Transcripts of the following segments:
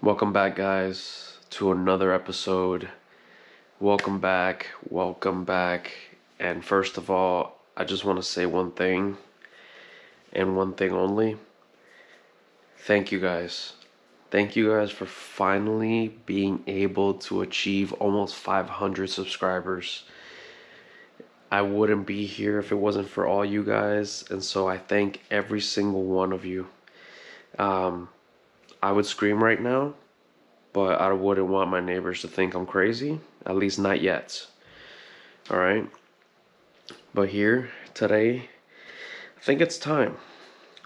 Welcome back, guys, to another episode. Welcome back, and first of all, I just want to say one thing, and one thing only. Thank you guys. Thank you guys for finally being able to achieve almost 500 subscribers. I wouldn't be here if it wasn't for all you guys, and so I thank every single one of you. I would scream right now, but I wouldn't want my neighbors to think I'm crazy, at least not yet. Alright? But here, today, I think it's time.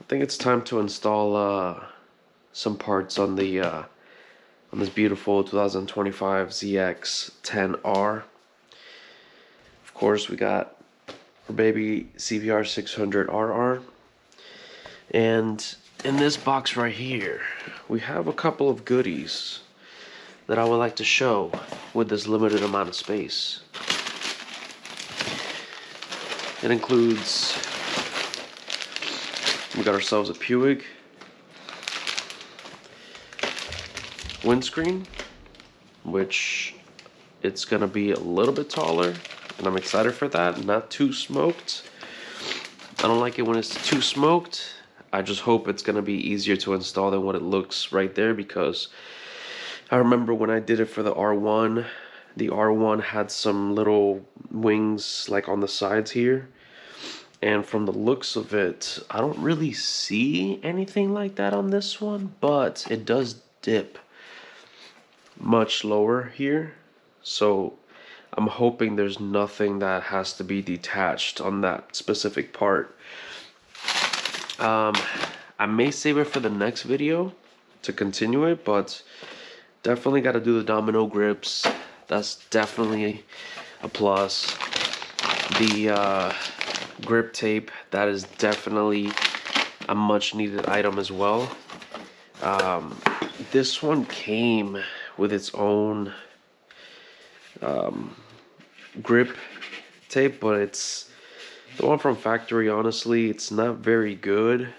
I think it's time to install some parts on this beautiful 2025 ZX10R. Of course, we got our baby ZX10R. And in this box right here, we have a couple of goodies that I would like to show with this limited amount of space. It includes, we got ourselves a Puig windscreen, which it's gonna be a little bit taller, and I'm excited for that. Not too smoked. I don't like it when it's too smoked. I just hope it's gonna be easier to install than what it looks right there, because I remember when I did it for the R1, the R1 had some little wings like on the sides here, and from the looks of it, I don't really see anything like that on this one, but it does dip much lower here, so I'm hoping there's nothing that has to be detached on that specific part. I may save it for the next video to continue it, but definitely got to do the domino grips. That's definitely a plus. The grip tape, that is definitely a much needed item as well. This one came with its own grip tape, but it's the one from factory. Honestly, it's not very good,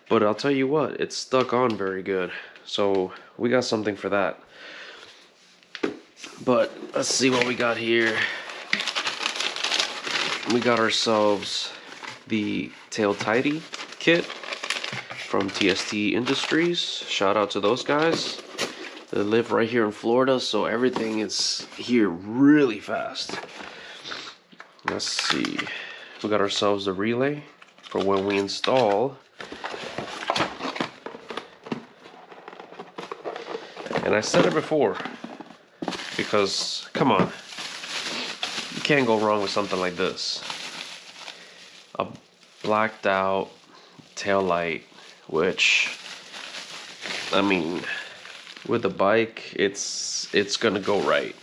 but I'll tell you what, it's stuck on very good, so we got something for that. But let's see what we got here. We got ourselves the tail tidy kit from TST Industries. Shout out to those guys. They live right here in Florida, so everything is here really fast. Let's see. We got ourselves a relay for when we install. And I said it before, because come on, you can't go wrong with something like this. A blacked out tail light, which, I mean, with the bike, it's gonna go right.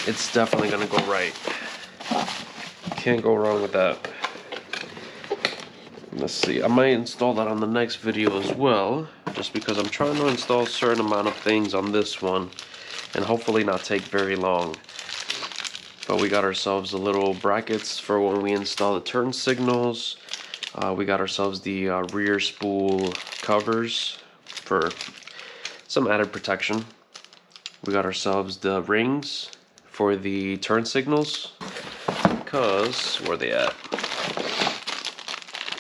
It's definitely gonna go right. Can't go wrong with that. Let's see, I might install that on the next video as well, just because I'm trying to install a certain amount of things on this one, and hopefully not take very long. But we got ourselves the little brackets for when we install the turn signals. We got ourselves the rear spool covers for some added protection. We got ourselves the rings for the turn signals, because where are they at?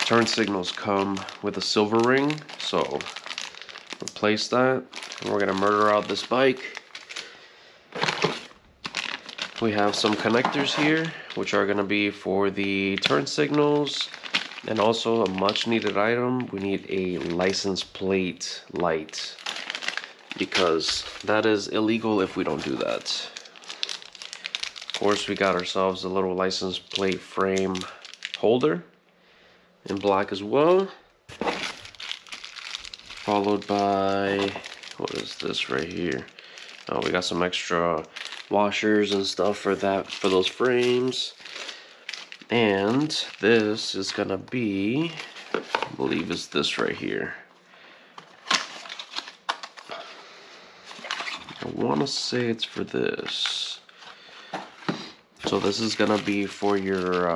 Turn signals come with a silver ring, so replace that, and we're gonna murder out this bike. We have some connectors here, which are gonna be for the turn signals, and also a much needed item. We need a license plate light, because that is illegal if we don't do that. Of course, we got ourselves a little license plate frame holder in black as well, followed by, what is this right here? Oh, we got some extra washers and stuff for that, for those frames. And this is gonna be, I believe it's this right here. I wanna say it's for this. So this is gonna be for your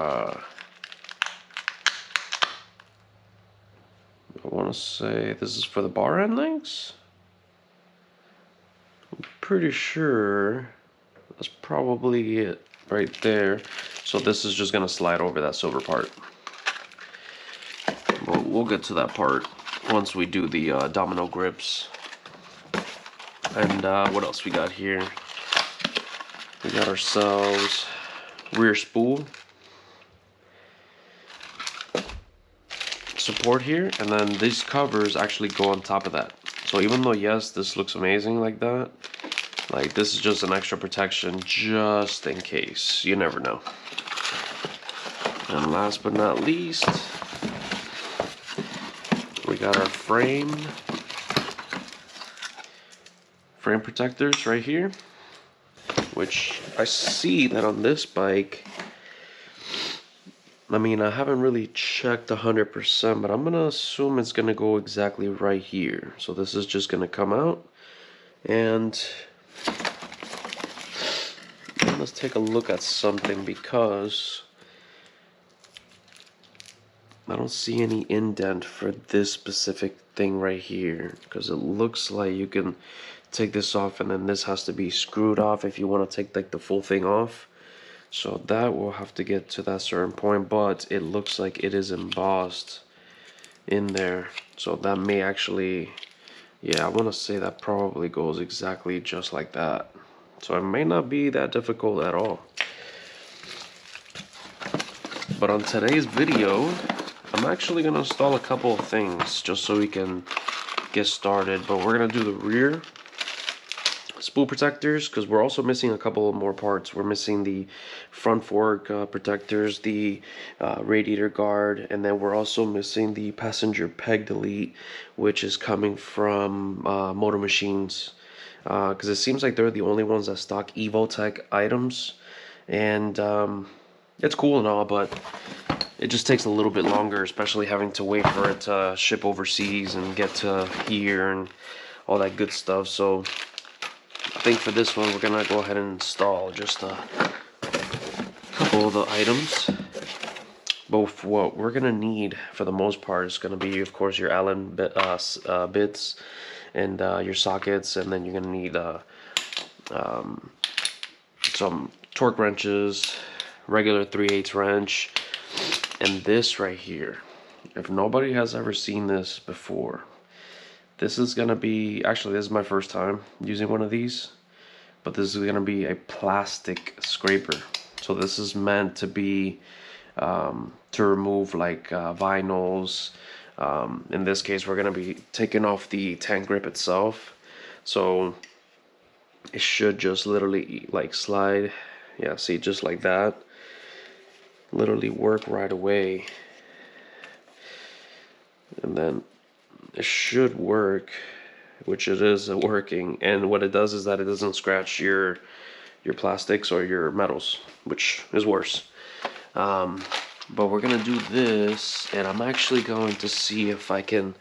want to say this is for the bar end links. I'm pretty sure that's probably it right there. So this is just gonna slide over that silver part. We'll get to that part once we do the domino grips. And what else we got here? We got ourselves rear spool support here, and then these covers actually go on top of that. So even though yes, this looks amazing like that, like this is just an extra protection just in case. You never know. And last but not least, we got our frame protectors right here, which I see that on this bike, I mean, I haven't really checked 100%, but I'm gonna assume it's gonna go exactly right here. So this is just gonna come out, and let's take a look at something, because I don't see any indent for this specific thing right here, because it looks like you can take this off and then this has to be screwed off if you want to take like the full thing off. So that will have to get to that certain point, but it looks like it is embossed in there. So that may actually, yeah, I want to say that probably goes exactly just like that. So it may not be that difficult at all. But on today's video, I'm actually going to install a couple of things just so we can get started. But we're going to do the rear spool protectors, because we're also missing a couple of more parts. We're missing the front fork protectors, the radiator guard, and then we're also missing the passenger peg delete, which is coming from Motor Machines, because it seems like they're the only ones that stock Evotech items. And it's cool and all, but it just takes a little bit longer, especially having to wait for it to ship overseas and get to here and all that good stuff. So I think for this one, we're gonna go ahead and install just a couple of the items. Both what we're gonna need for the most part is gonna be, of course, your Allen bits and your sockets, and then you're gonna need some torque wrenches, regular 3/8 wrench, and this right here. If nobody has ever seen this before, this is gonna be, actually this is my first time using one of these, but this is gonna be a plastic scraper. So this is meant to be to remove like vinyls. In this case, we're gonna be taking off the tank grip itself. So it should just literally like slide, yeah, see, just like that, literally work right away. And then it should work, which it is working. And what it does is that it doesn't scratch your plastics or your metals, which is worse. But we're gonna do this, and I'm actually going to see if I can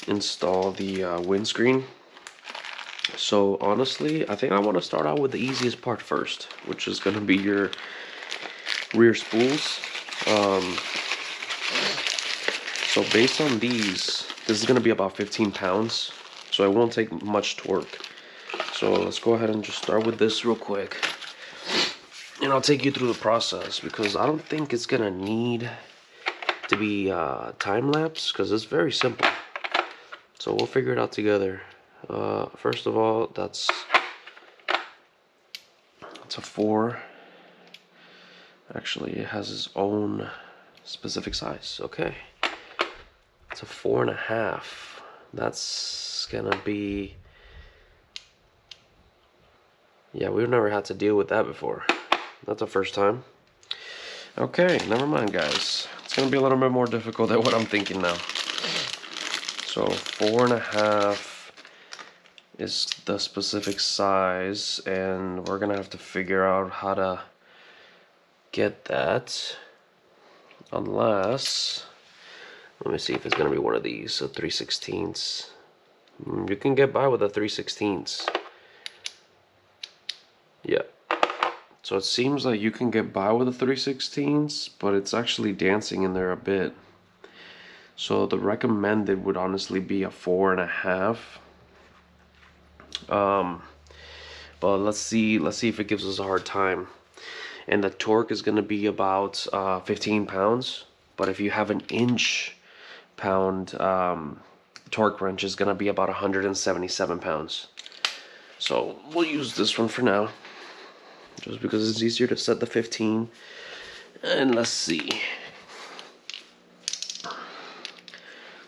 install the windscreen. So honestly, I think I want to start out with the easiest part first, which is gonna be your rear spools. So based on these, this is going to be about 15 pounds, so it won't take much torque. So let's go ahead and just start with this real quick, and I'll take you through the process, because I don't think it's going to need to be time-lapse, because it's very simple. So we'll figure it out together. First of all, that's a 4. Actually, it has its own specific size. Okay. It's a 4.5. That's gonna be, yeah, we've never had to deal with that before. That's the first time. Okay, never mind, guys. It's gonna be a little bit more difficult than what I'm thinking now. So 4.5 is the specific size, and we're gonna have to figure out how to get that, unless, let me see if it's gonna be one of these. So 3/16. You can get by with a 3/16. Yeah. So it seems like you can get by with a 3/16, but it's actually dancing in there a bit. So the recommended would honestly be a 4.5. But let's see if it gives us a hard time. And the torque is going to be about 15 pounds. But if you have an inch pound torque wrench, is going to be about 177 pounds. So we'll use this one for now, just because it's easier to set the 15. And let's see.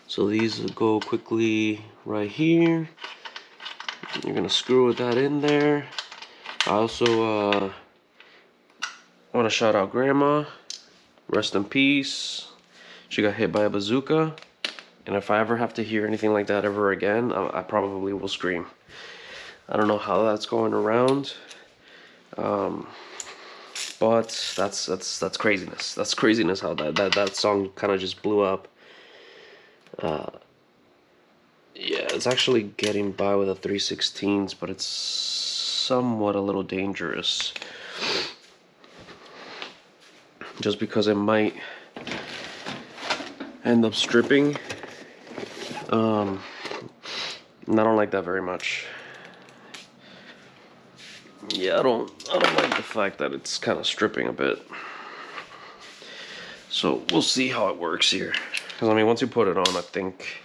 So these will go quickly right here. You're gonna screw that in there. I also want to shout out Grandma. Rest in peace. She got hit by a bazooka. And if I ever have to hear anything like that ever again, I probably will scream. I don't know how that's going around. But that's craziness. That's craziness how that song kind of just blew up. Yeah, it's actually getting by with a 3/16, but it's somewhat a little dangerous. Just because it might end up stripping. And I don't like that very much. Yeah, I don't like the fact that it's kind of stripping a bit. So we'll see how it works here. Because I mean, once you put it on, I think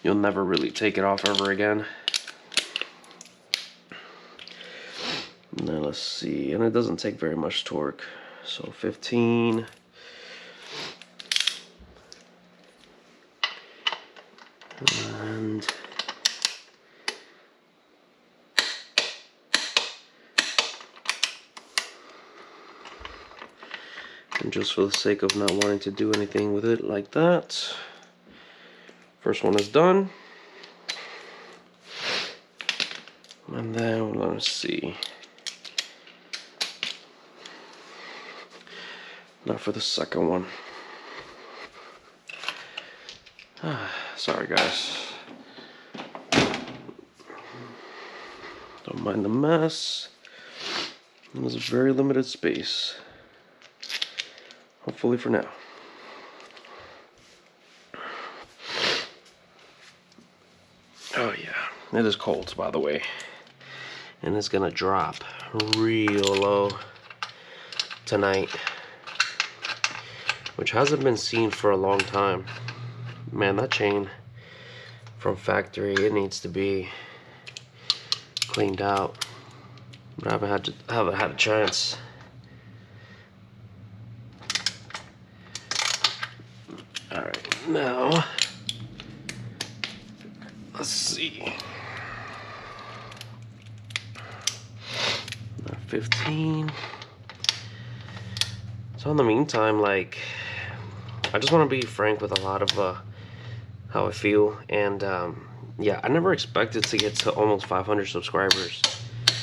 you'll never really take it off ever again. Now let's see, and it doesn't take very much torque. So 15. And just for the sake of not wanting to do anything with it like that, first one is done. And then let's see. Now for the second one. Sorry guys. Don't mind the mess. There's a very limited space. Hopefully for now. Oh yeah, it is cold by the way. And it's gonna drop real low tonight, which hasn't been seen for a long time. Man, that chain from factory, it needs to be cleaned out. But I haven't had a chance. Alright, now let's see. 15. So in the meantime, like, I just want to be frank with a lot of how I feel, and yeah, I never expected to get to almost 500 subscribers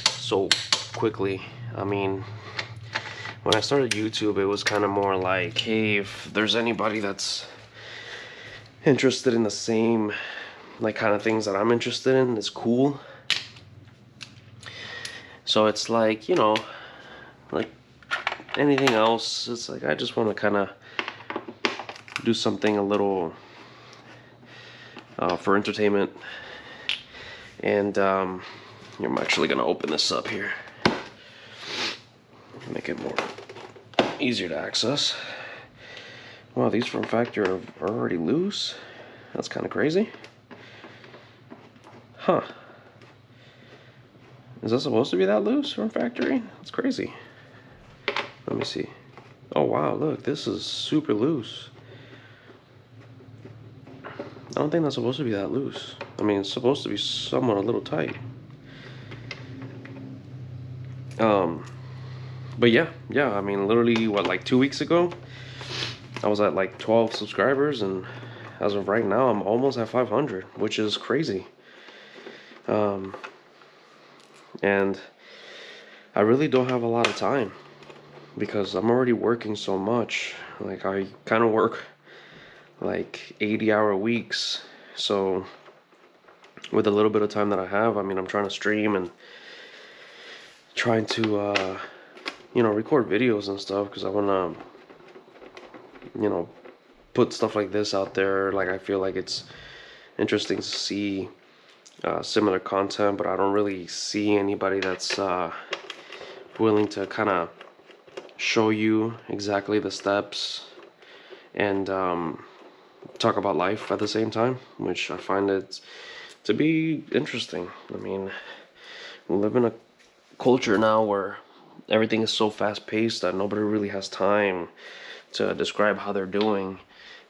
so quickly. I mean, when I started YouTube, it was kind of more like, hey, if there's anybody that's interested in the same like kind of things that I'm interested in, it's cool. So it's like, you know, like anything else, it's like I just want to kind of do something a little for entertainment. And I'm actually going to open this up here, make it more easier to access. Wow, these from factory are already loose. That's kind of crazy. Huh. Is that supposed to be that loose from factory? That's crazy. Let me see. Oh wow, look, this is super loose. I don't think that's supposed to be that loose. I mean, it's supposed to be somewhat a little tight. But yeah, I mean, literally, what, like 2 weeks ago, I was at like 12 subscribers, and as of right now, I'm almost at 500, which is crazy. And I really don't have a lot of time because I'm already working so much. Like, I kind of work like 80-hour weeks. So with a little bit of time that I have, I mean, I'm trying to stream and trying to, you know, record videos and stuff because I want to, you know, put stuff like this out there. Like, I feel like it's interesting to see similar content, but I don't really see anybody that's willing to kind of show you exactly the steps and talk about life at the same time, which I find it to be interesting. I mean, we live in a culture now where everything is so fast paced that nobody really has time to describe how they're doing,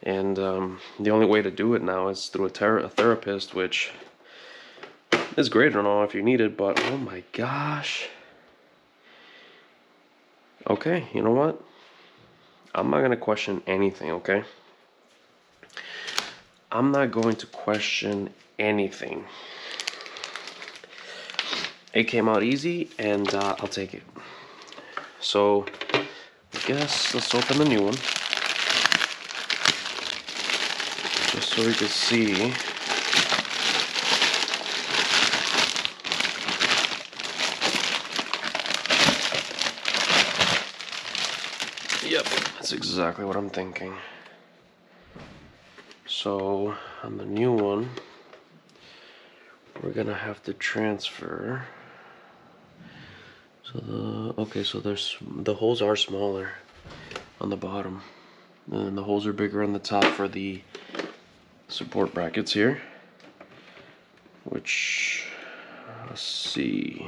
and the only way to do it now is through a therapist, which is great and all if you need it, but oh my gosh. Okay, you know what? I'm not gonna question anything, okay? I'm not going to question anything. It came out easy, and I'll take it. So, I guess let's open the new one. Just so we can see. Yep, that's exactly what I'm thinking. So, on the new one, we're gonna have to transfer. So the holes are smaller on the bottom, and the holes are bigger on the top for the support brackets here. Which, let's see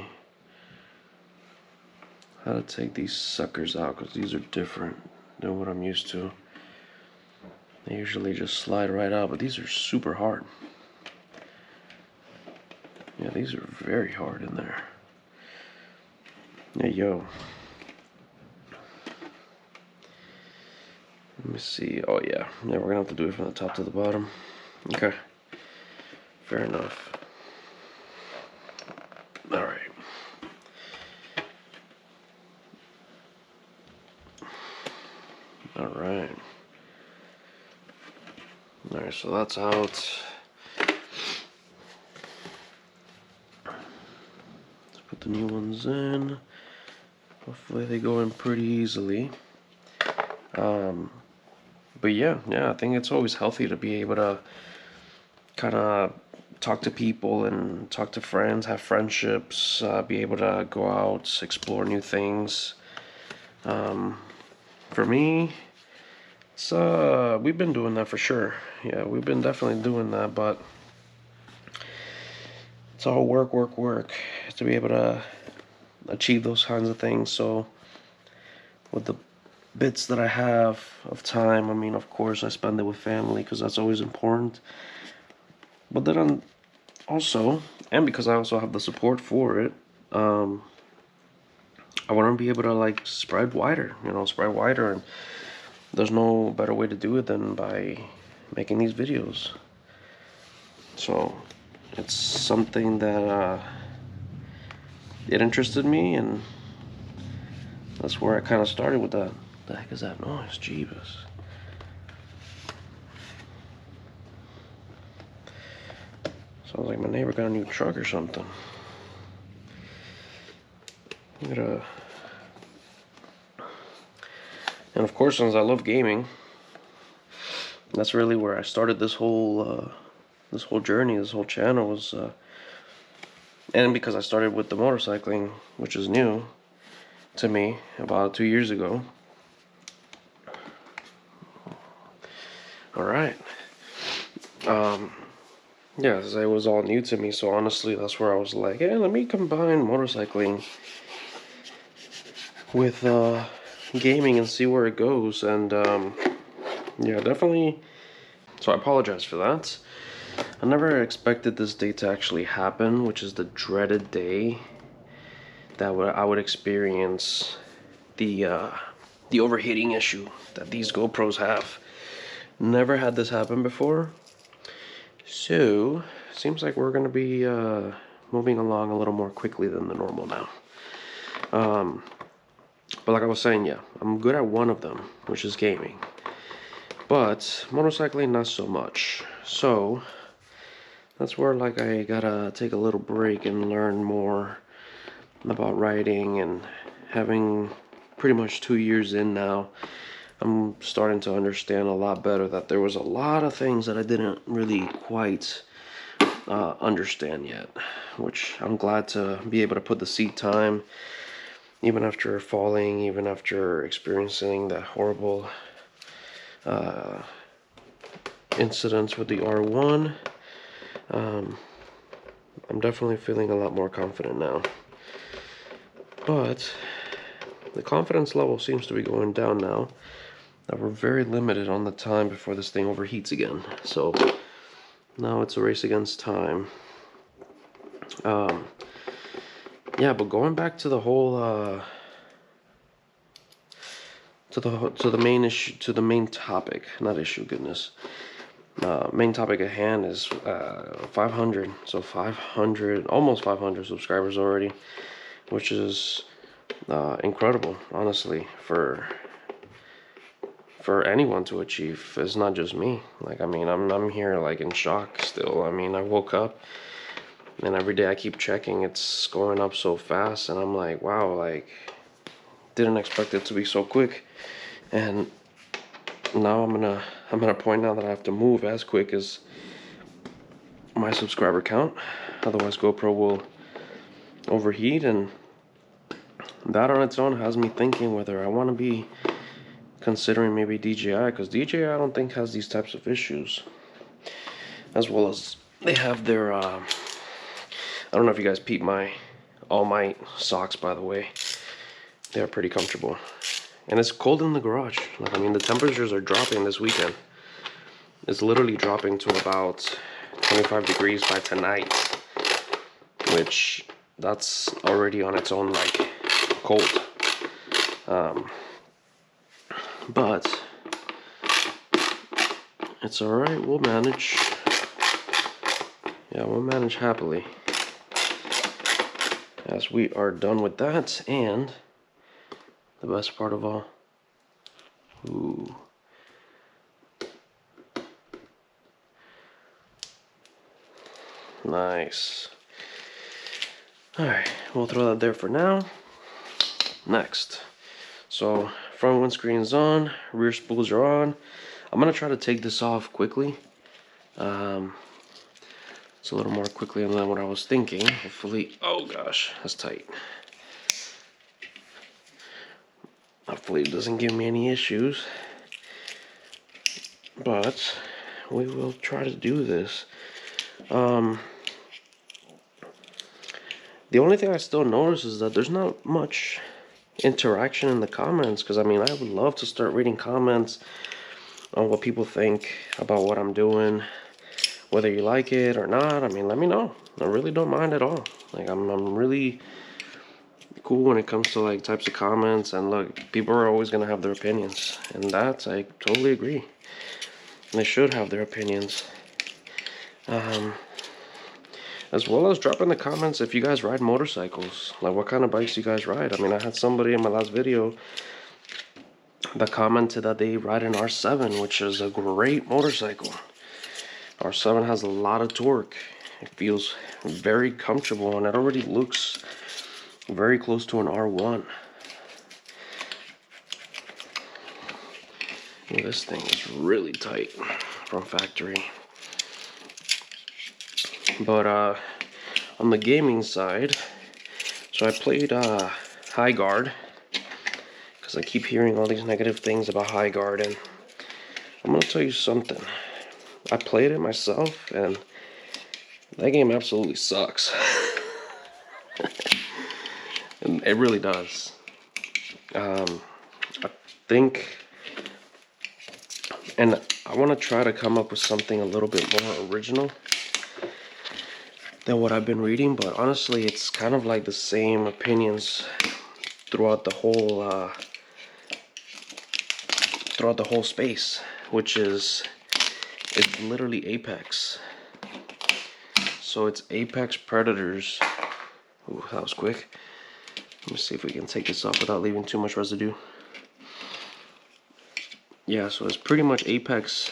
how to take these suckers out, because these are different than what I'm used to. They usually just slide right out, but these are super hard. Yeah, these are very hard in there. Yeah, yo. Let me see. Oh, yeah. Yeah, we're gonna have to do it from the top to the bottom. Okay. Fair enough. Alright. Alright. Alright, so that's out. Let's put the new ones in. Hopefully they go in pretty easily. But yeah, I think it's always healthy to be able to kind of talk to people and talk to friends, have friendships, be able to go out, explore new things. For me, it's we've been doing that for sure. Yeah, we've been definitely doing that, but it's all work to be able to achieve those kinds of things. So with the bits that I have of time, I mean, of course I spend it with family because that's always important, but then also, and because I also have the support for it, I want to be able to like spread wider, and there's no better way to do it than by making these videos. So it's something that it interested me, and that's where I kind of started with that. The heck is that noise? Jeebus. Sounds like my neighbor got a new truck or something. And of course, since I love gaming, that's really where I started this whole journey, this whole channel was, and because I started with the motorcycling, which is new to me, about 2 years ago. All right. Yeah, it was all new to me, so honestly, that's where I was like, hey, let me combine motorcycling with gaming and see where it goes. And yeah, definitely. So I apologize for that. I never expected this day to actually happen, which is the dreaded day that I would experience the overheating issue that these GoPros have. Never had this happen before. So, seems like we're going to be moving along a little more quickly than the normal now. But like I was saying, yeah, I'm good at one of them, which is gaming. But motorcycling, not so much. So, that's where like I gotta take a little break and learn more about riding, and having pretty much 2 years in now I'm starting to understand a lot better that there was a lot of things that I didn't really quite understand yet, which I'm glad to be able to put the seat time, even after falling, even after experiencing that horrible incidents with the R1. I'm definitely feeling a lot more confident now, but the confidence level seems to be going down now. We're very limited on the time before this thing overheats again, so now it's a race against time. Yeah, but going back to the whole to the main issue, to the main topic, not issue, goodness. Main topic at hand is 500, so 500, almost 500 subscribers already, which is incredible, honestly, for anyone to achieve. It's not just me. Like, I mean, I'm here like in shock still. I mean, I woke up and every day I keep checking, it's going up so fast, and I'm like, wow, like, didn't expect it to be so quick. And now I'm at a point now that I have to move as quick as my subscriber count, otherwise GoPro will overheat, and that on its own has me thinking whether I want to be considering maybe DJI, because DJI I don't think has these types of issues, as well as they have their I don't know if you guys peep my All Might socks, by the way. They're pretty comfortable, and it's cold in the garage. Like, I mean, the temperatures are dropping this weekend. It's literally dropping to about 25 degrees by tonight, which that's already on its own like cold. But it's all right. We'll manage. Yeah, we'll manage happily, as we are done with that. And the best part of all, ooh, nice. All right, we'll throw that there for now. Next, so front windscreen's on, rear spools are on. I'm gonna try to take this off quickly. It's a little more quickly than what I was thinking. Hopefully, oh gosh, that's tight. Hopefully it doesn't give me any issues, but we will try to do this. The only thing I still notice is that there's not much interaction in the comments, because I mean, I would love to start reading comments on what people think about what I'm doing, whether you like it or not. I mean, let me know. I really don't mind at all. Like, I'm really cool when it comes to like types of comments, and look, people are always gonna have their opinions, and that I totally agree. They should have their opinions. As well as drop in the comments if you guys ride motorcycles, like what kind of bikes you guys ride. I mean, I had somebody in my last video that commented that they ride an R7, which is a great motorcycle. R7 has a lot of torque. It feels very comfortable, and it already looks very close to an R1. Well, this thing is really tight from factory. But on the gaming side, so I played High Guard, because I keep hearing all these negative things about High Guard, and I'm gonna tell you something. I played it myself, and that game absolutely sucks. And it really does. I think, and I want to try to come up with something a little bit more original than what I've been reading, but honestly, it's kind of like the same opinions throughout the whole space, which is, it's literally Apex. So it's Apex Predators. Ooh, that was quick. Let me see if we can take this off without leaving too much residue. Yeah, so it's pretty much Apex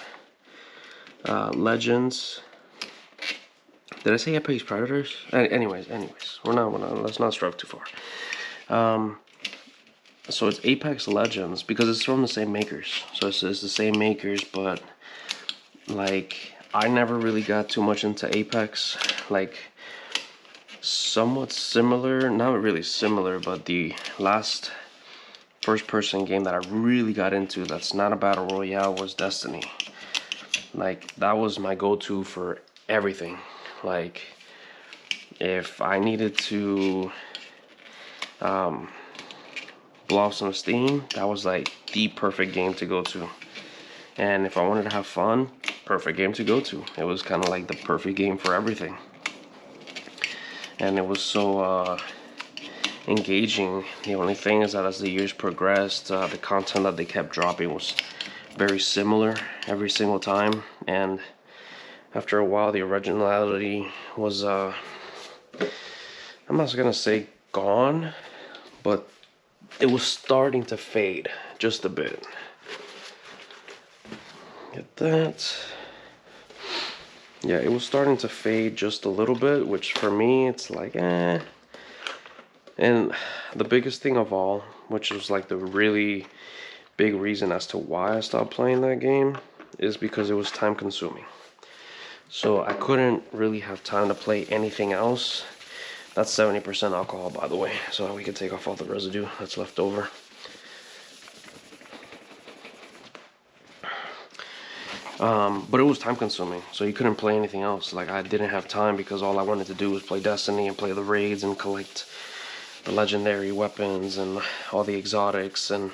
Legends. Did I say Apex Predators? Anyways, let's not strive too far. So it's Apex Legends because it's from the same makers. So it's the same makers, but like I never really got too much into Apex. Like somewhat similar, not really similar, but the last first-person game that I really got into that's not a battle royale was Destiny. Like that was my go-to for everything. Like if I needed to blow off some steam, that was like the perfect game to go to. And if I wanted to have fun, perfect game to go to. It was kind of like the perfect game for everything. And it was so engaging. The only thing is that as the years progressed, the content that they kept dropping was very similar every single time. And after a while, the originality was, I'm not gonna say gone, but it was starting to fade just a bit. Get that. Yeah, it was starting to fade just a little bit, which for me, it's like, eh. And the biggest thing of all, which was like the really big reason as to why I stopped playing that game, is because it was time consuming. So I couldn't really have time to play anything else. That's 70% alcohol, by the way, so we can take off all the residue that's left over. But it was time consuming, so you couldn't play anything else. Like I didn't have time because all I wanted to do was play Destiny and play the raids and collect the legendary weapons and all the exotics and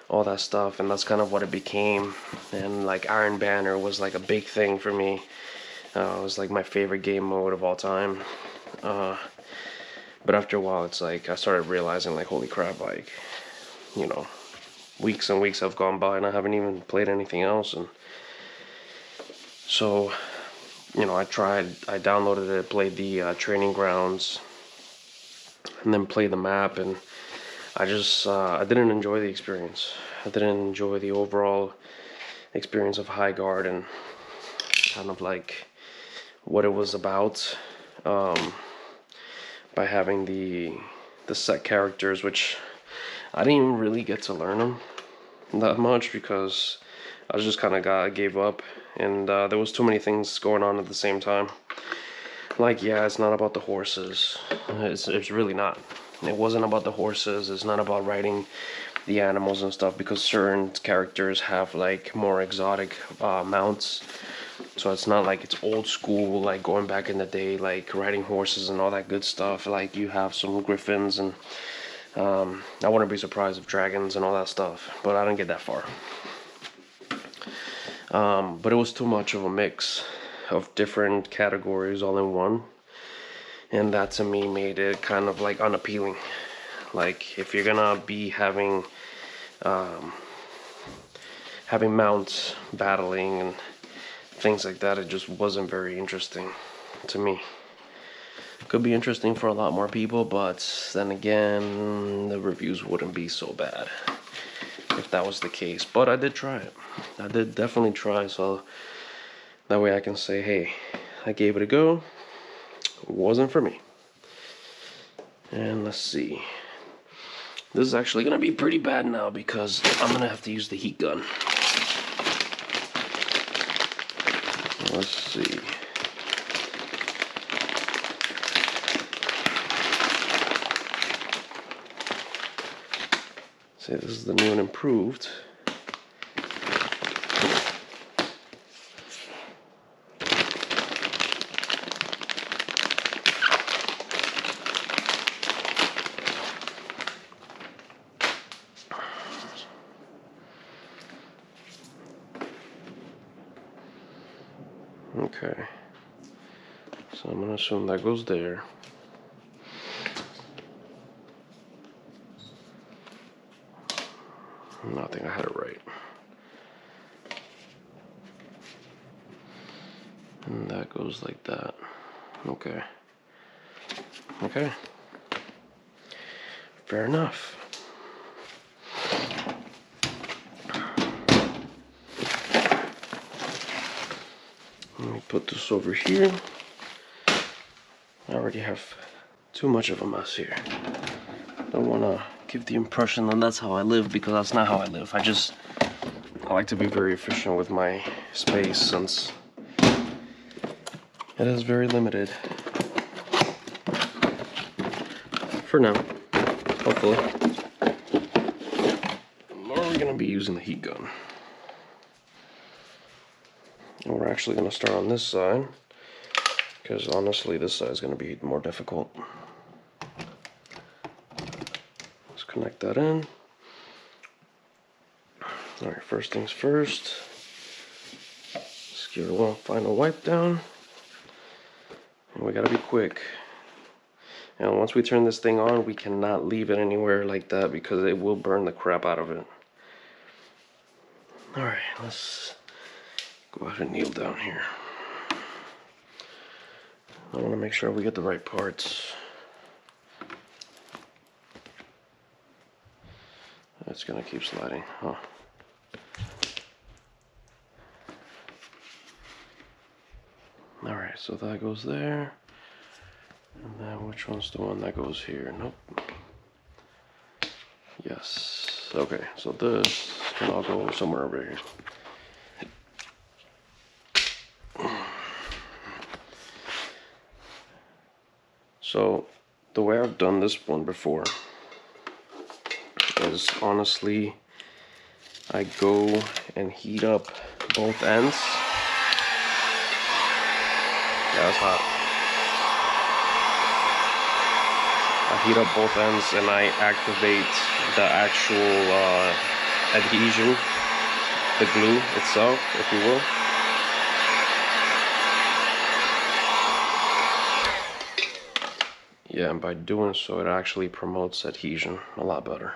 all that stuff. And that's kind of what it became. And like Iron Banner was like a big thing for me. It was like my favorite game mode of all time. But after a while, it's like I started realizing like, holy crap, like, you know, weeks and weeks have gone by and I haven't even played anything else. And so, you know, I downloaded it, played the training grounds, and then played the map, and I just, I didn't enjoy the experience. I didn't enjoy the overall experience of High Guard and kind of like what it was about, by having the set characters, which I didn't even really get to learn them that much because I just kind of gave up, and there was too many things going on at the same time. Like, yeah, it's not about the horses. It's really not. It wasn't about the horses. It's not about riding the animals and stuff, because certain characters have like more exotic mounts. So it's not like it's old school, like going back in the day, like riding horses and all that good stuff. Like you have some griffins and I wouldn't be surprised if dragons and all that stuff, but I didn't get that far. But it was too much of a mix of different categories all in one, and that to me made it kind of like unappealing. Like if you're gonna be having mounts battling and things like that, it just wasn't very interesting to me. Could be interesting for a lot more people, but then again, the reviews wouldn't be so bad if that was the case. But I did try it. I did definitely try, so that way I can say, hey, I gave it a go. It wasn't for me. And let's see. This is actually gonna be pretty bad now because I'm gonna have to use the heat gun. Let's see. See, this is the new and improved. Okay, so I'm gonna assume that goes there. No, I think I had it right. And that goes like that. Okay. Okay. Fair enough. Let me put this over here. I already have too much of a mess here. Don't wanna give the impression that that's how I live, because that's not how I live. I like to be very efficient with my space, since it is very limited. For now, hopefully. Or we're gonna be using the heat gun. And we're actually gonna start on this side, because honestly this side is gonna be more difficult. Let's connect that in. Alright, first things first. Let's give it one final wipe down. And we gotta be quick. And once we turn this thing on, we cannot leave it anywhere like that, because it will burn the crap out of it. Alright, let's go ahead and kneel down here. I want to make sure we get the right parts. It's gonna keep sliding, huh? Alright, so that goes there. And then which one's the one that goes here? Nope. Yes. Okay, so this can all go somewhere over here. So the way I've done this one before is, honestly, I go and heat up both ends. Yeah, that's hot. I heat up both ends and I activate the actual adhesion, the glue itself, if you will. Yeah, and by doing so, it actually promotes adhesion a lot better.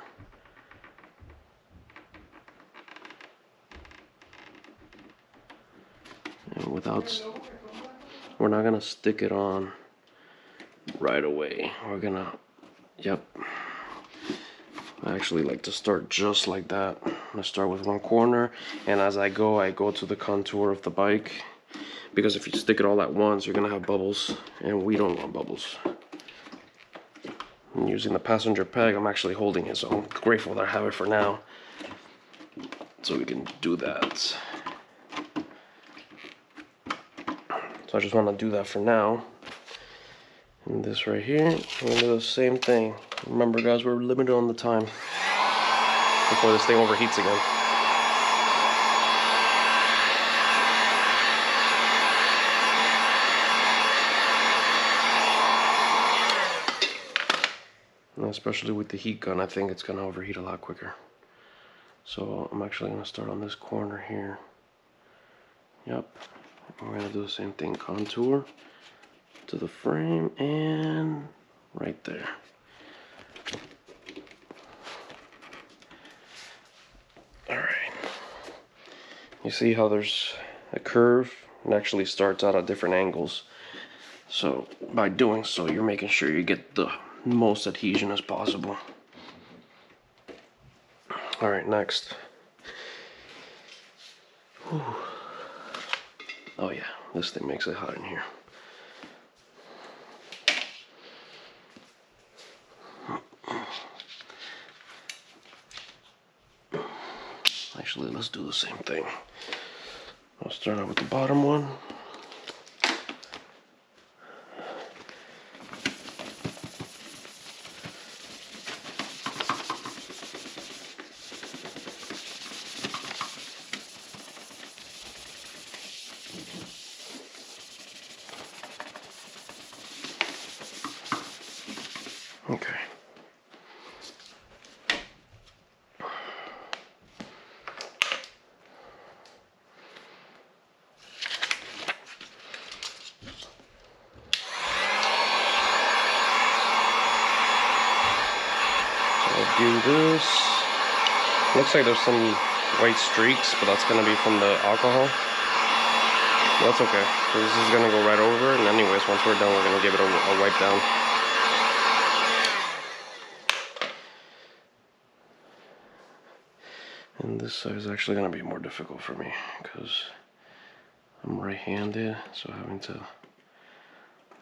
And we're not gonna stick it on right away. We're gonna, yep. I actually like to start just like that. I start with one corner, and as I go to the contour of the bike, because if you stick it all at once, you're gonna have bubbles, and we don't want bubbles. I'm using the passenger peg. I'm actually holding it, so I'm grateful that I have it for now, so we can do that. So I just want to do that for now. And this right here, we're gonna do the same thing. Remember, guys, we're limited on the time before this thing overheats again. And especially with the heat gun, I think it's gonna overheat a lot quicker. So I'm actually gonna start on this corner here. Yep. We're gonna do the same thing, contour to the frame and right there. Alright. You see how there's a curve? It actually starts out at different angles. So by doing so, you're making sure you get the most adhesion as possible. Alright, next. Whew. Oh yeah, this thing makes it hot in here. Actually, let's do the same thing. I'll start out with the bottom one. Okay. I'll do this. Looks like there's some white streaks, but that's gonna be from the alcohol. But that's okay. This is gonna go right over, and anyways, once we're done, we're gonna give it a wipe down. And this side is actually gonna be more difficult for me because I'm right-handed, so having to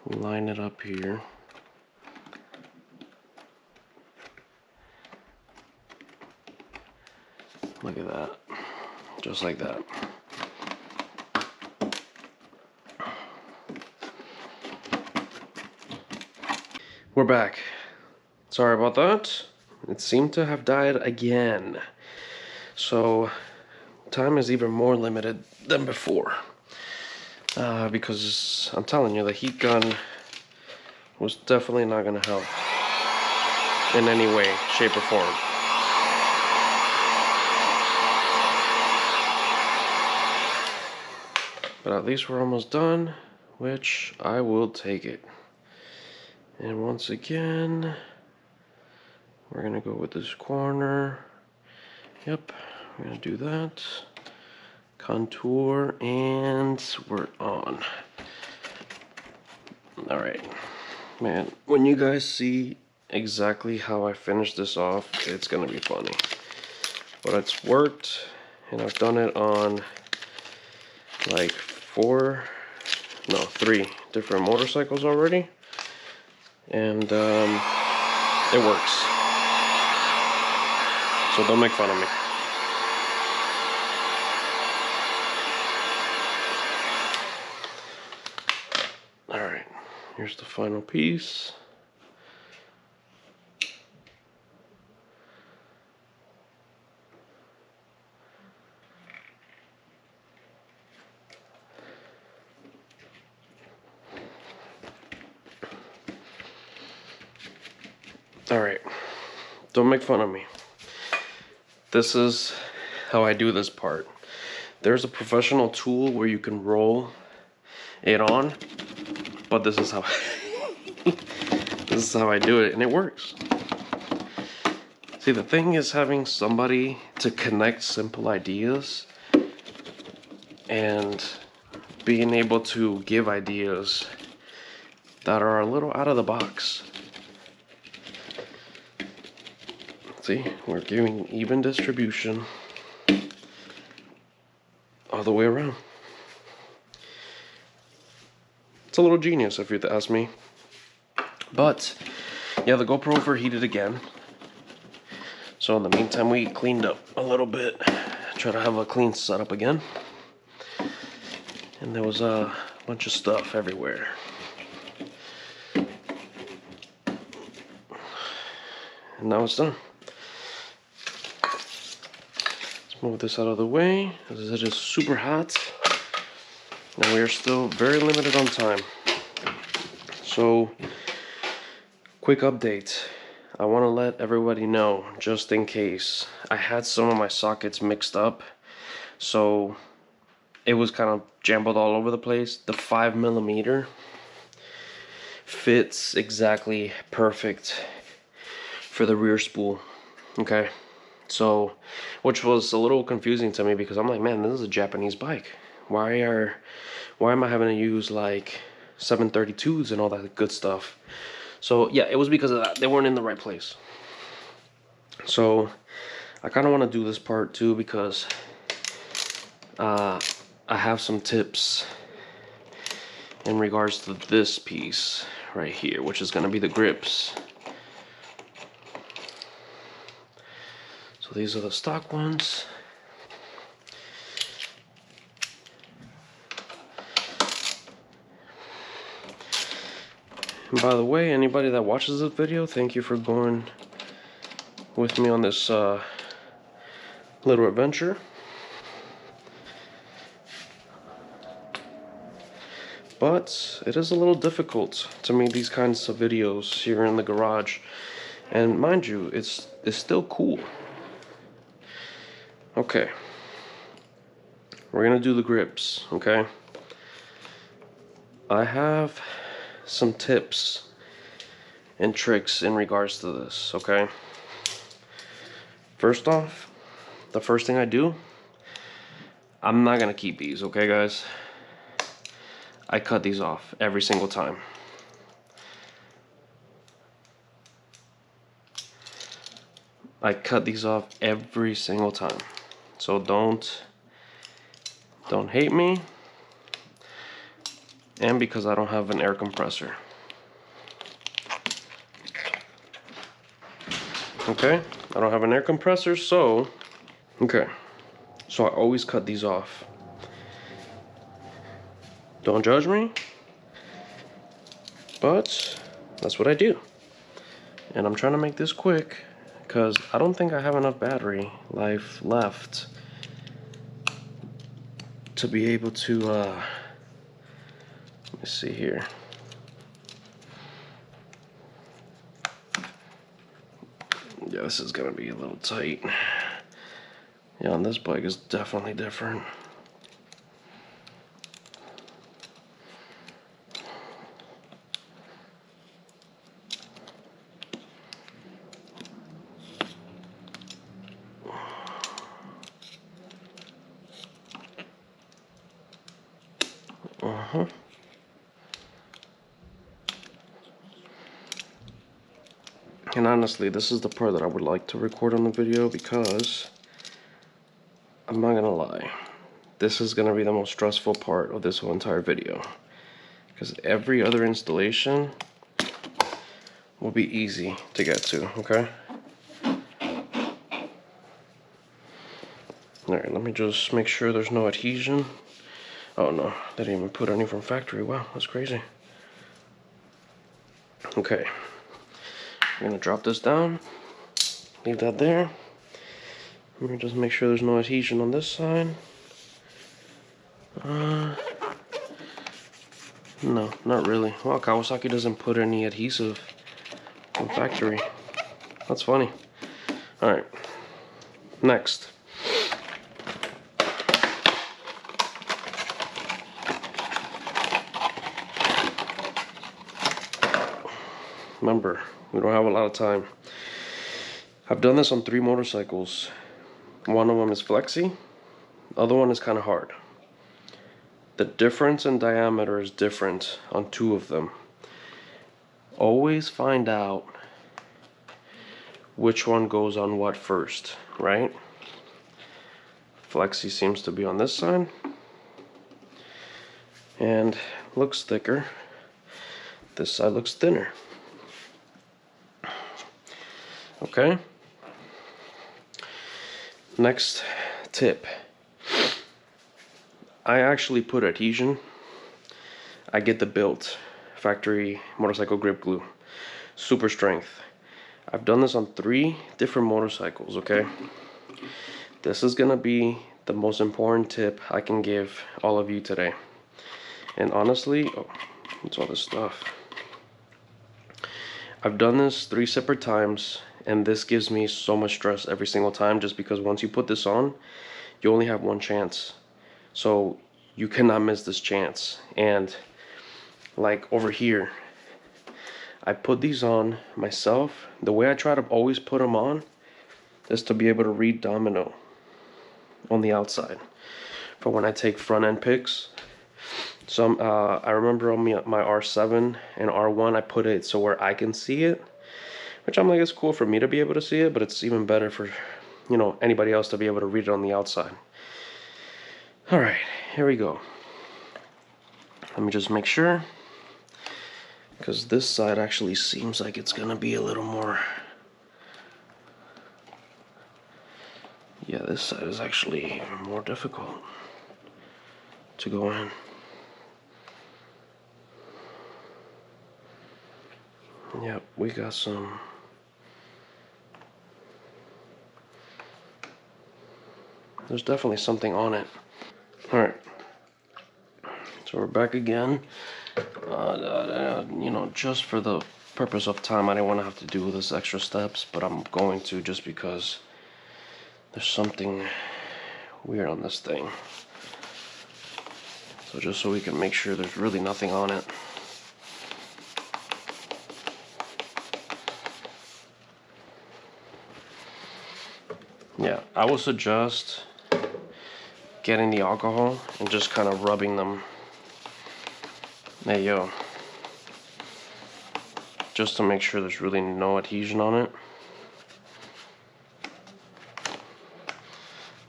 line it up here. Look at that. Just like that. We're back. Sorry about that. It seemed to have died again. So time is even more limited than before. Because I'm telling you, the heat gun was definitely not gonna help in any way, shape, or form. But at least we're almost done, which I will take it. And once again, we're gonna go with this corner. Yep, we're gonna do that. Contour, and we're on. All right, man, when you guys see exactly how I finish this off, it's gonna be funny. But it's worked, and I've done it on like 3 different motorcycles already, and it works. So don't make fun of me. All right, here's the final piece. All right, don't make fun of me. This is how I do this part. There's a professional tool where you can roll it on, but this is how this is how I do it, and it works. See, the thing is having somebody to connect simple ideas and being able to give ideas that are a little out of the box. See, we're giving even distribution all the way around. It's a little genius if you ask me. But yeah, the GoPro overheated again. So in the meantime, we cleaned up a little bit. Try to have a clean setup again. And there was a bunch of stuff everywhere. And now it's done. Move this out of the way, as it is super hot, and we are still very limited on time. So, quick update. I want to let everybody know, just in case. I had some of my sockets mixed up, so it was kind of jumbled all over the place. The 5mm fits exactly perfect for the rear spool, okay? So, which was a little confusing to me because I'm like, man, this is a Japanese bike. Why am I having to use like 732s and all that good stuff? So yeah, it was because of that. They weren't in the right place. So I kind of want to do this part too because I have some tips in regards to this piece right here, which is going to be the grips. So these are the stock ones. And by the way, anybody that watches this video, thank you for going with me on this little adventure. But it is a little difficult to make these kinds of videos here in the garage. And mind you, it's still cool. Okay, we're gonna do the grips, okay? I have some tips and tricks in regards to this, okay? First off, the first thing I do, I'm not gonna keep these, okay guys? I cut these off every single time. I cut these off every single time. So don't hate me. And because I don't have an air compressor. Okay, I don't have an air compressor, so Okay, so I always cut these off. Don't judge me, but that's what I do. And I'm trying to make this quick because I don't think I have enough battery life left to be able to, let me see here. Yeah, this is gonna be a little tight. Yeah, on this bike is definitely different. Uh-huh. And honestly, this is the part that I would like to record on the video because I'm not gonna lie. This is gonna be the most stressful part of this whole entire video. Because every other installation will be easy to get to, okay? Alright, let me just make sure there's no adhesion. Oh no, they didn't even put any from factory. Wow, that's crazy. Okay, I'm gonna drop this down, leave that there. Let me just make sure there's no adhesion on this side. No, not really. Well, Kawasaki doesn't put any adhesive from factory. That's funny. Alright, next. Remember, we don't have a lot of time. I've done this on 3 motorcycles. One of them is flexi, the other one is kind of hard. The difference in diameter is different on 2 of them. Always find out which one goes on what first, right? Flexi seems to be on this side and looks thicker. This side looks thinner. Okay. Next tip. I actually put adhesion. I get the Built factory motorcycle grip glue. Super strength. I've done this on 3 different motorcycles, okay? This is gonna be the most important tip I can give all of you today. And honestly, oh, what's all this stuff? I've done this 3 separate times, and this gives me so much stress every single time just because once you put this on, you only have 1 chance. So you cannot miss this chance. And like over here, I put these on myself. The way I try to always put them on is to be able to read domino on the outside for when I take front end pics. So I remember on my R7 and R1 I put it so where I can see it, which I'm like, it's cool for me to be able to see it, but it's even better for, you know, anybody else to be able to read it on the outside. Alright, here we go. Let me just make sure, because this side actually seems like it's gonna be a little more. Yeah, this side is actually even more difficult to go in. Yep, we got some. There's definitely something on it. Alright, so we're back again. You know, just for the purpose of time, I didn't want to have to do this extra steps, but I'm going to just because there's something weird on this thing. So just so we can make sure there's really nothing on it. Yeah, I would suggest getting the alcohol and just kind of rubbing them. There you go. Just to make sure there's really no adhesion on it.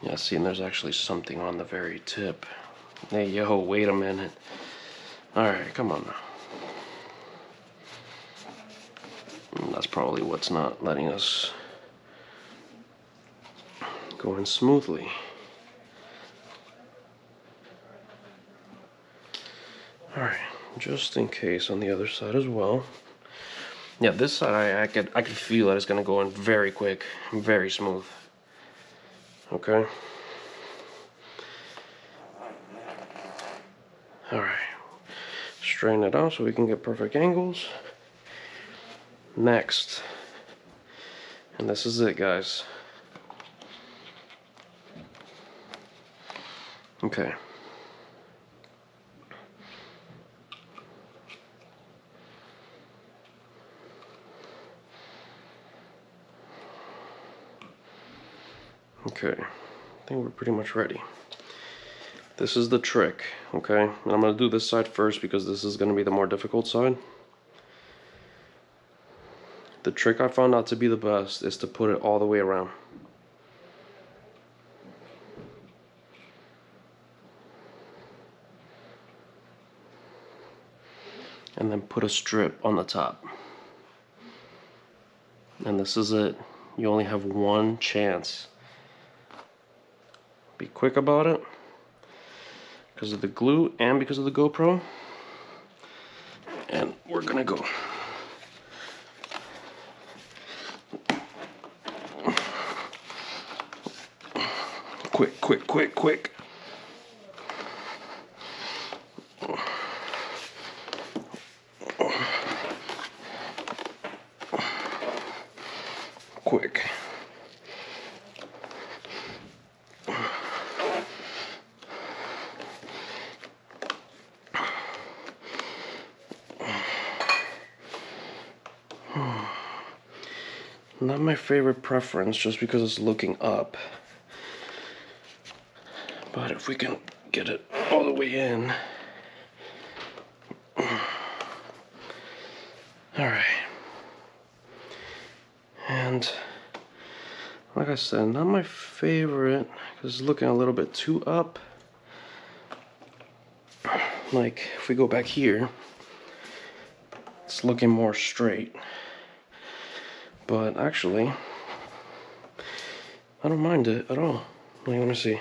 Yeah, see, and there's actually something on the very tip. Hey, yo, wait a minute. Alright, come on now. That's probably what's not letting us going smoothly. Alright, just in case on the other side as well. Yeah, this side I could feel that it's gonna go in very quick, very smooth. Okay. Alright. Straighten it out so we can get perfect angles. Next. And this is it, guys. Okay. Okay, I think we're pretty much ready. This is the trick, okay? And I'm going to do this side first because this is going to be the more difficult side. The trick I found out to be the best is to put it all the way around. And then put a strip on the top. And this is it. You only have one chance. Be quick about it. Because of the glue and because of the GoPro. And we're gonna go. Quick, quick, quick, quick. Quick. Not my favorite preference just because it's looking up. But if we can get it all the way in. Alright. And like I said, not my favorite because it's looking a little bit too up. Like if we go back here, it's looking more straight. But actually, I don't mind it at all. Let me see.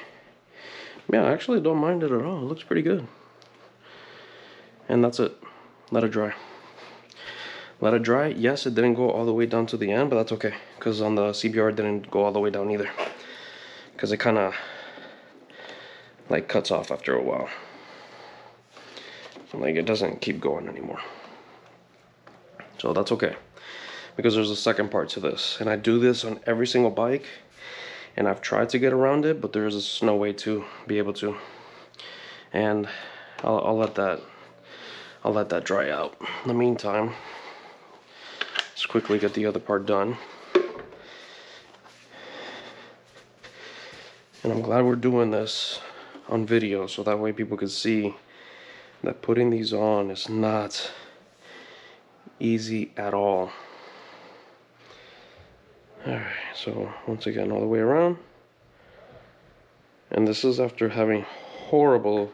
Yeah, I actually don't mind it at all. It looks pretty good. And that's it. Let it dry. Let it dry. Yes, it didn't go all the way down to the end, but that's okay. Because on the CBR, it didn't go all the way down either. Because it kind of like cuts off after a while. Like it doesn't keep going anymore. So that's okay. Because there's a second part to this. And I do this on every single bike. And I've tried to get around it, but there's just no way to be able to. And I'll let that dry out. In the meantime, let's quickly get the other part done. And I'm glad we're doing this on video so that way people can see that putting these on is not easy at all. Alright, so once again all the way around. And this is after having horrible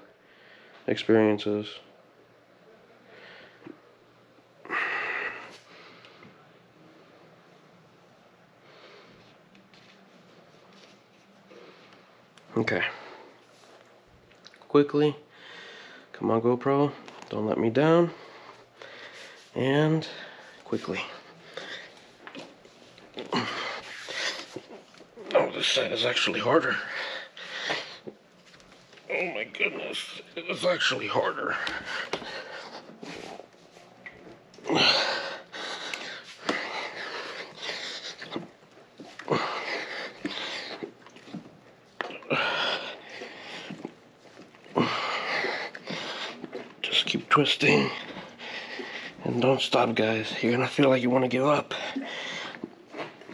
experiences. Okay. Quickly. Come on, GoPro. Don't let me down. And quickly. Oh, this side is actually harder. Oh my goodness. It's actually harder. Just keep twisting. And don't stop, guys. You're gonna feel like you want to give up.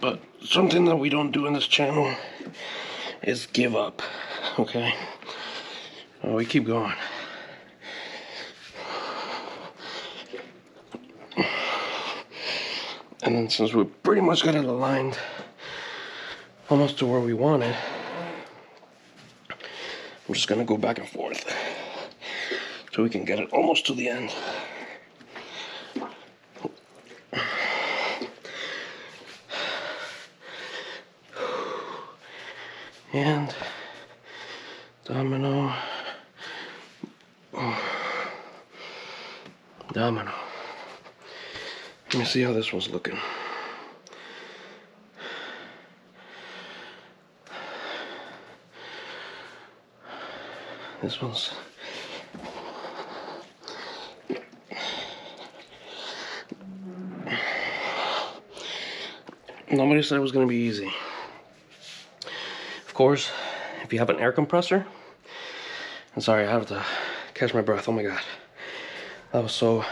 But something that we don't do in this channel is give up. Okay? Oh, we keep going. And then since we pretty much got it aligned almost to where we want it, I'm just gonna go back and forth so we can get it almost to the end. And domino. Domino. Let me see how this one's looking. This one's nobody said it was gonna be easy. Of course, if you have an air compressor, I'm sorry, I have to catch my breath. Oh my god. That was so,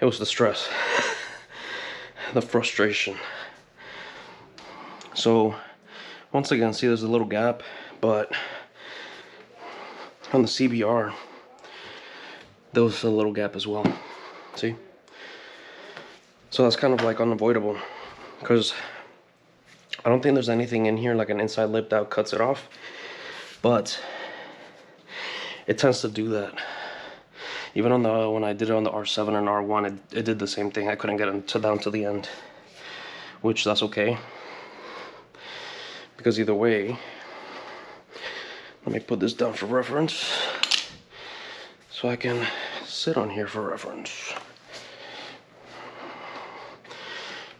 it was the stress, the frustration. So, once again, see there's a little gap, but on the CBR, there was a little gap as well. See? So that's kind of like unavoidable, because I don't think there's anything in here like an inside lip that cuts it off, but it tends to do that. Even on the when I did it on the R7 and R1, it did the same thing. I couldn't get it down to the end, which that's okay, because either way, let me put this down for reference so I can sit on here for reference.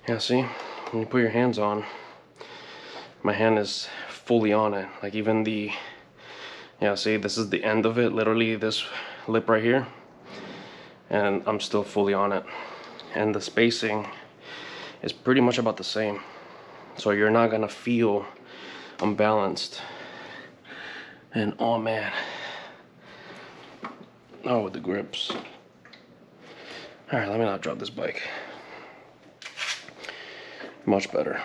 Yeah, see, when you put your hands on, my hand is fully on it. Like even the, yeah, see, this is the end of it, literally this lip right here, and I'm still fully on it. And the spacing is pretty much about the same, so you're not gonna feel unbalanced. And oh man, oh, with the grips. All right, let me not drop this bike. Much better.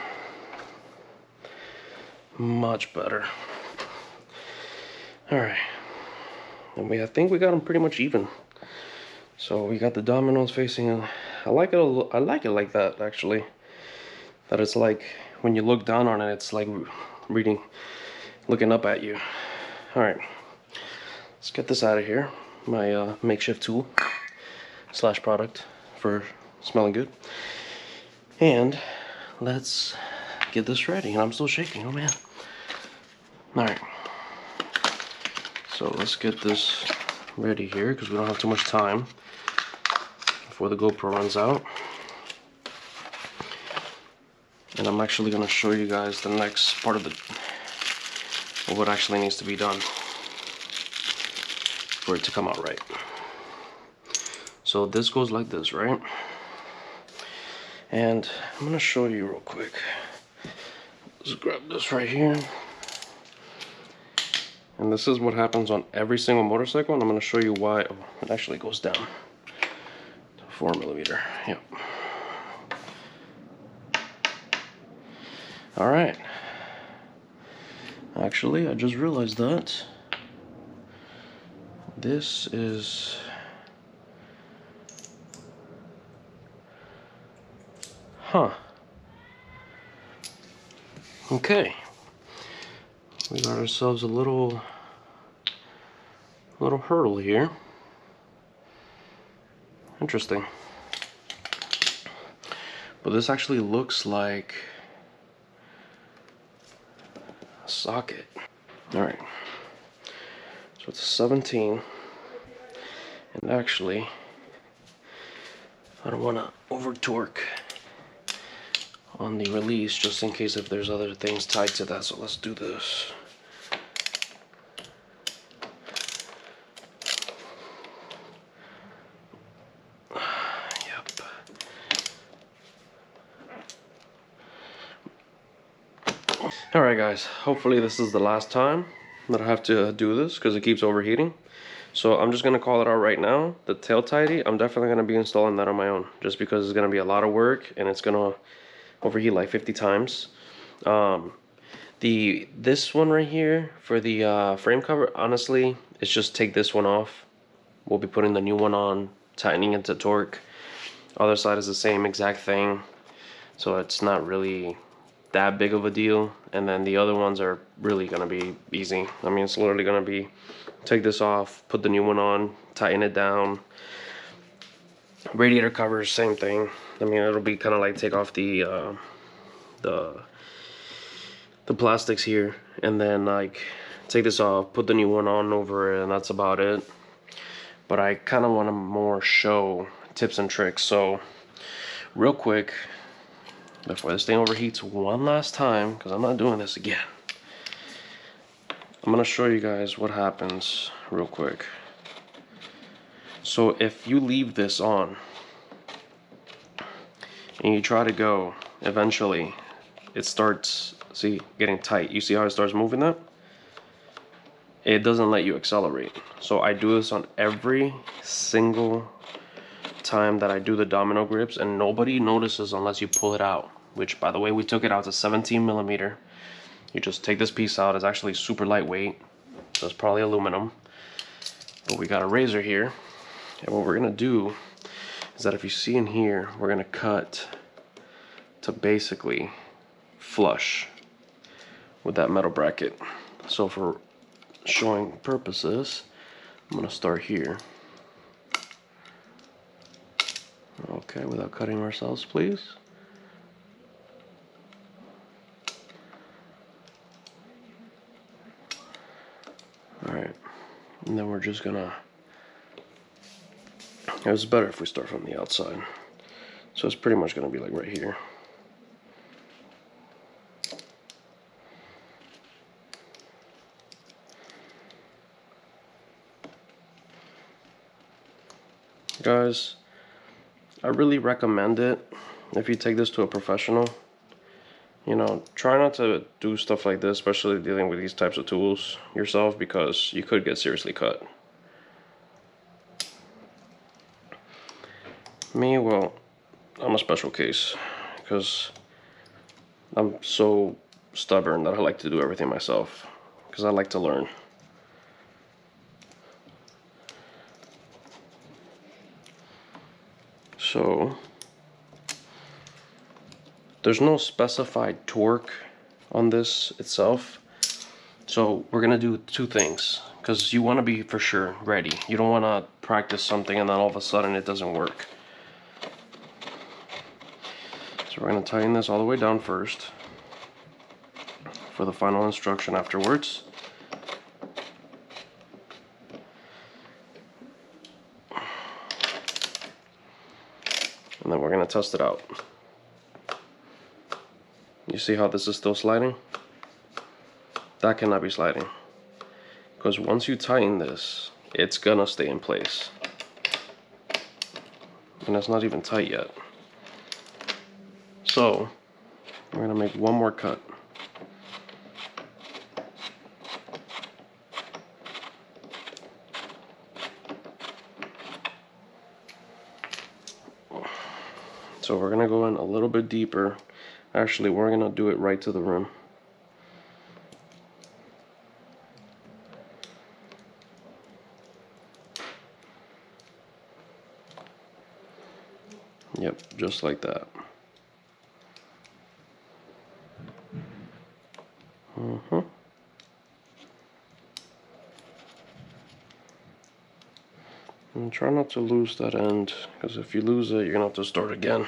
Much better. All right, and I think we got them pretty much even. So we got the dominoes facing. I like it. I like it like that actually. That it's like when you look down on it, it's like looking up at you. All right, let's get this out of here. My makeshift tool / product for smelling good. And let's get this ready. And I'm still shaking. Oh man. All right. So let's get this ready here because we don't have too much time before the GoPro runs out. And I'm actually going to show you guys the next part of what actually needs to be done for it to come out right. So this goes like this, right? And I'm going to show you real quick. Let's grab this right here. And this is what happens on every single motorcycle, and I'm going to show you why. Oh, it actually goes down to 4mm. Yep. All right. Actually, I just realized that this is okay. We got ourselves a little hurdle here. Interesting. But this actually looks like a socket. All right. So it's a 17. And actually, I don't want to over torque on the release just in case if there's other things tied to that. So let's do this. Alright guys, hopefully this is the last time that I have to do this because it keeps overheating. So I'm just going to call it out right now. The tail tidy, I'm definitely going to be installing that on my own just because it's going to be a lot of work and it's going to overheat like 50 times. This one right here for the frame cover, honestly, it's just take this one off. We'll be putting the new one on, tightening it to torque. Other side is the same exact thing. So it's not really that big of a deal, and then the other ones are really gonna be easy. I mean, it's literally gonna be take this off, put the new one on, tighten it down. Radiator covers, same thing. I mean, it'll be kind of like take off the the plastics here, and then like take this off, put the new one on over it, and that's about it. But I kind of want to more show tips and tricks. So real quick, before this thing overheats one last time, because I'm not doing this again, I'm gonna show you guys what happens real quick. So if you leave this on and you try to go, eventually it starts, see, getting tight. You see how it starts moving that? It doesn't let you accelerate. So I do this on every single time that I do the domino grips, and nobody notices unless you pull it out, which by the way, we took it out to 17 millimeter. You just take this piece out. It's actually super lightweight, so it's probably aluminum, but we got a razor here, and what we're gonna do is that if you see in here, we're gonna cut to basically flush with that metal bracket. So for showing purposes, I'm gonna start here. Okay, without cutting ourselves, please. Alright, and then we're just gonna, it's better if we start from the outside. So it's pretty much gonna be like right here. Guys, I really recommend it if you take this to a professional. You know, try not to do stuff like this, especially dealing with these types of tools yourself, because you could get seriously cut. Me, well, I'm a special case because I'm so stubborn that I like to do everything myself because I like to learn. So there's no specified torque on this itself. So we're gonna do two things because you want to be for sure ready. You don't want to practice something and then all of a sudden it doesn't work. So we're gonna tighten this all the way down first for the final instruction afterwards. And then we're gonna test it out. You see how this is still sliding? That cannot be sliding. Because once you tighten this, it's gonna stay in place. And it's not even tight yet. So, we're gonna make one more cut. So we're gonna go in a little bit deeper. Actually, we're gonna do it right to the rim. Yep, just like that. And try not to lose that end, because if you lose it, you're gonna have to start again.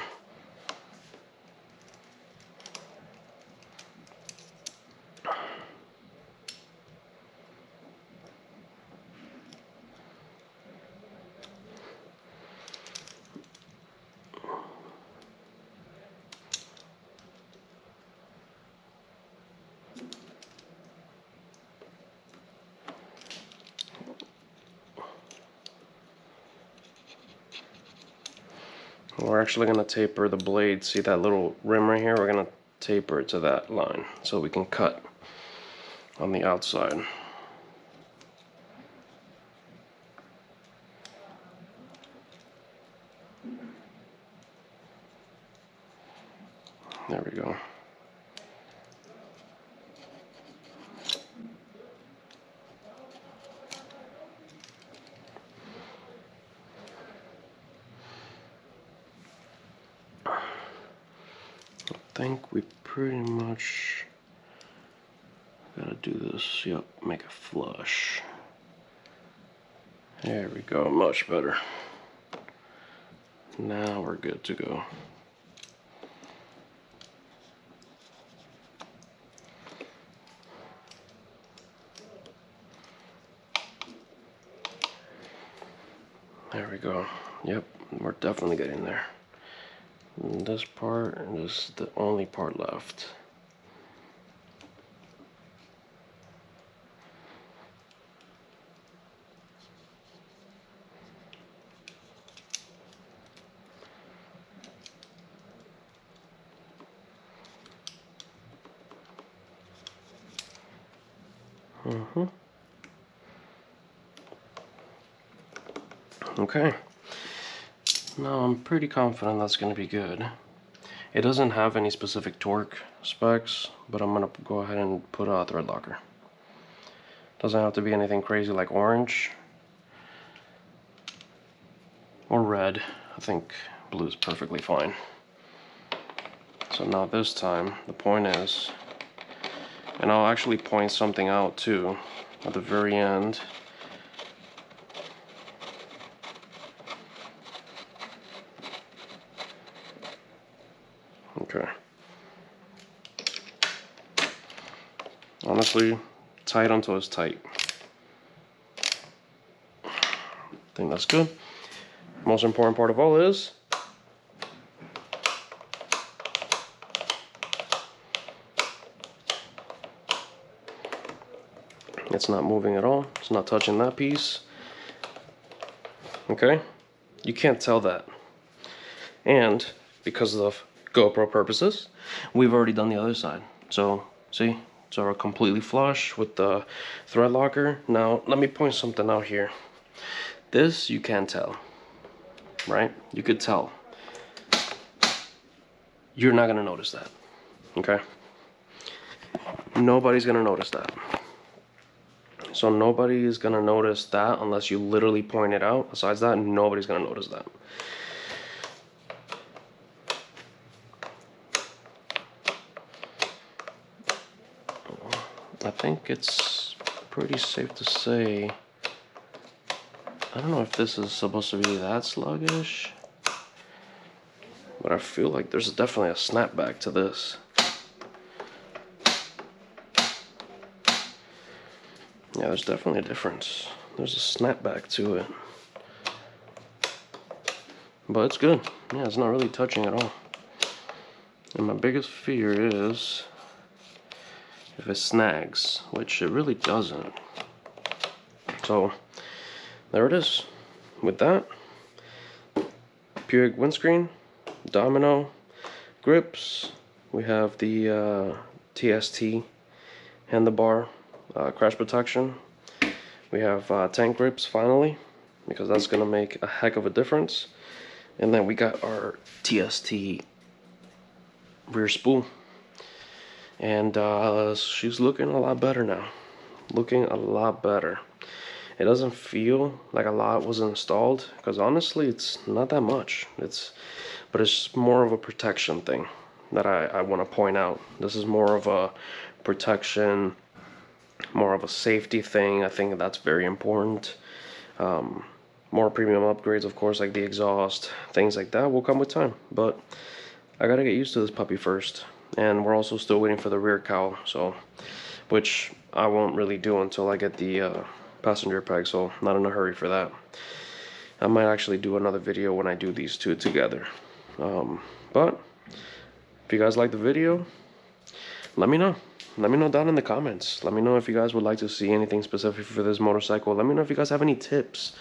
We're actually going to taper the blade. See that little rim right here? We're going to taper it to that line so we can cut on the outside. There we go. I think we pretty much gotta do this. Yep, make it flush. There we go, much better. Now we're good to go. go. Yep, we're definitely getting there. And this part is the only part left. Okay. Now I'm pretty confident that's going to be good. It doesn't have any specific torque specs, but I'm going to go ahead and put a thread locker. Doesn't have to be anything crazy like orange or red. I think blue is perfectly fine. So now this time, the point is, and I'll actually point something out too at the very end. Okay. Honestly, tight until it's tight. I think that's good. Most important part of all is it's not moving at all. It's not touching that piece. Okay? You can't tell that. And because of GoPro purposes, we've already done the other side. So, see? So we're completely flush with the thread locker. Now, let me point something out here. This, you can't tell. Right? You could tell. You're not going to notice that. Okay? Nobody's going to notice that. So nobody is going to notice that unless you literally point it out. Besides that, nobody's going to notice that. I think it's pretty safe to say, I don't know if this is supposed to be that sluggish, but I feel like there's definitely a snapback to this. Yeah, there's definitely a difference. There's a snapback to it. But it's good. Yeah, it's not really touching at all. And my biggest fear is if it snags, which it really doesn't. So, there it is. With that, Puig windscreen, domino, grips. We have the TST handlebar crash protection. We have tank grips finally, because that's going to make a heck of a difference. And then we got our TST rear spool. And she's looking a lot better now. Looking a lot better. It doesn't feel like a lot was installed, because honestly it's not that much. But it's more of a protection thing that I want to point out. This is more of a protection, more of a safety thing. I think that's very important. More premium upgrades, of course, like the exhaust, things like that will come with time. But I gotta get used to this puppy first. And we're also still waiting for the rear cowl, so, which I won't really do until I get the passenger peg, so not in a hurry for that. I might actually do another video when I do these two together. But if you guys like the video, let me know. Let me know down in the comments. Let me know if you guys would like to see anything specific for this motorcycle. Let me know if you guys have any tips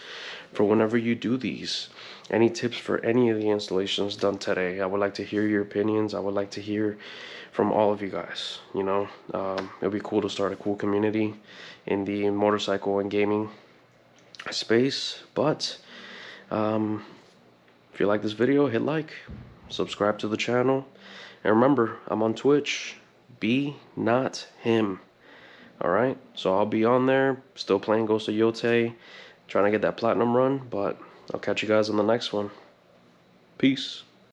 for whenever you do these. Any tips for any of the installations done today. I would like to hear your opinions. I would like to hear from all of you guys. You know, it would be cool to start a cool community in the motorcycle and gaming space. But if you like this video, hit like, subscribe to the channel, and remember, I'm on Twitch. Be not him. Alright, so I'll be on there, still playing Ghost of Yote, trying to get that platinum run, but I'll catch you guys on the next one. Peace.